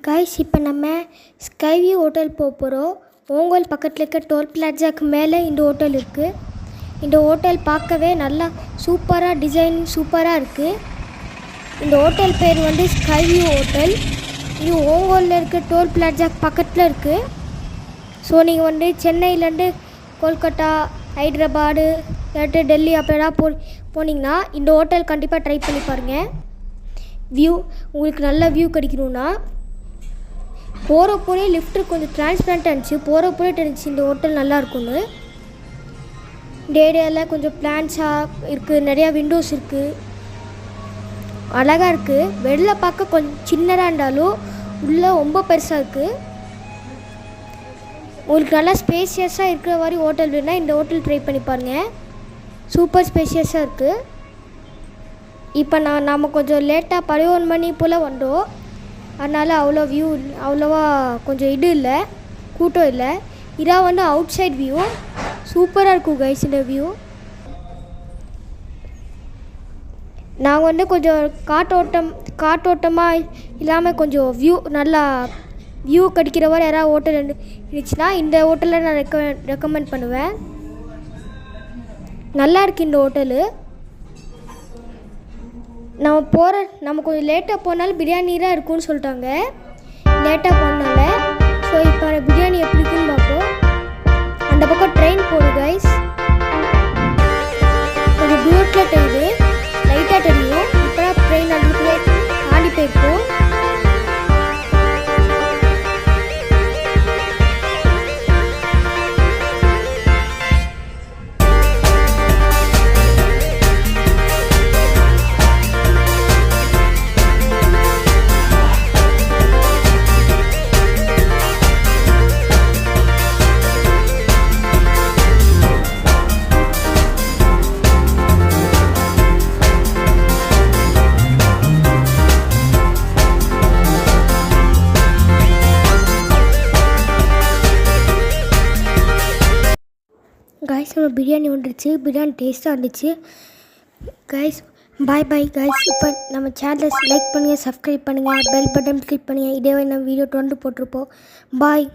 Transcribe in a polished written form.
Guys இப்போ நம்ம ஸ்கைவியூ hotel போக போகிறோம். ஓங்கோல் பக்கத்தில் இருக்க டோல் பிளாசாக்கு மேலே இந்த ஹோட்டல் இருக்குது. இந்த ஹோட்டல் பார்க்கவே நல்லா சூப்பராக டிசைன் சூப்பராக இருக்குது. இந்த ஹோட்டல் பேர் வந்து ஸ்கைவியூ ஹோட்டல். இது ஓங்கோலில் இருக்க டோல் பிளாசாக்கு பக்கத்தில் இருக்குது. ஸோ நீங்கள் வந்து சென்னையிலேருந்து கொல்கட்டா, ஹைதராபாடு, இல்லாட்டி டெல்லி அப்படிலாம் போனீங்கன்னா இந்த ஹோட்டல் கண்டிப்பாக ட்ரை பண்ணி பாருங்கள். உங்களுக்கு நல்ல வியூ கிடைக்கணுன்னா போகிறப்போலே லிஃப்ட்டு கொஞ்சம் டிரான்ஸ்பரண்ட்டாக இருந்துச்சு. போகிறப்போலே தெரிஞ்சிச்சு இந்த ஹோட்டல் நல்லா இருக்கும்னு. இந்த ஏரியாவில் கொஞ்சம் பிளான்ஸாக இருக்குது, நிறையா விண்டோஸ் இருக்குது, அழகாக இருக்குது. வெளில பார்க்க கொஞ்சம் சின்னதாக இருந்தாலும் உள்ளே ரொம்ப பெருசாக இருக்குது. உங்களுக்கு நல்லா ஸ்பேஷியஸாக இருக்கிற மாதிரி ஹோட்டல் வேணுன்னா இந்த ஹோட்டல் ட்ரை பண்ணி பாருங்கள். சூப்பர் ஸ்பேஷியஸாக இருக்குது. இப்போ நாம் கொஞ்சம் லேட்டாக 11 மணி போல் வந்தோம். அதனால் அவ்வளோவா கொஞ்சம் இல்லை, கூட்டம் இல்லை. இதான் வந்து அவுட் சைட் வியூ. சூப்பராக இருக்கும் கைஸ் இந்த வியூ. நாங்கள் வந்து கொஞ்சம் காட்டோட்டமாக இல்லாமல் கொஞ்சம் நல்லா வியூ கிடைக்கிற மாதிரி யாராவது ஹோட்டல் இருந்துச்சுன்னா இந்த ஹோட்டலில் நான் ரெக்கமெண்ட் பண்ணுவேன். நல்லா இருக்குது இந்த ஹோட்டலு. நம்ம கொஞ்சம் லேட்டாக போனாலும் பிரியாணி தான் இருக்குன்னு சொல்லிட்டாங்க, லேட்டாக போனால. ஸோ இப்போ பிரியாணி எப்படி இருக்குன்னு பார்ப்போம். அந்த பக்கம் ட்ரெயின் போகுது கைஸ். கொஞ்சம் தூரத்தில் தெரியுது, லைட்டாக தெரியும். இப்போ தான் ட்ரெயின் அதுக்குள்ளே தாண்டி போயிருக்கோம். கைஸ் நம்ம பிரியாணி வந்துடுச்சு. பிரியாணி டேஸ்ட்டாக இருந்துச்சு கைஸ். Bye guys. இப்போ நம்ம சேனலை லைக் பண்ணுங்கள், சப்ஸ்கிரைப் பண்ணுங்கள், பெல் பட்டன் கிளிக் பண்ணுங்கள். இதே நம்ம வீடியோ தொடர்ந்து போட்டிருப்போம். பாய்.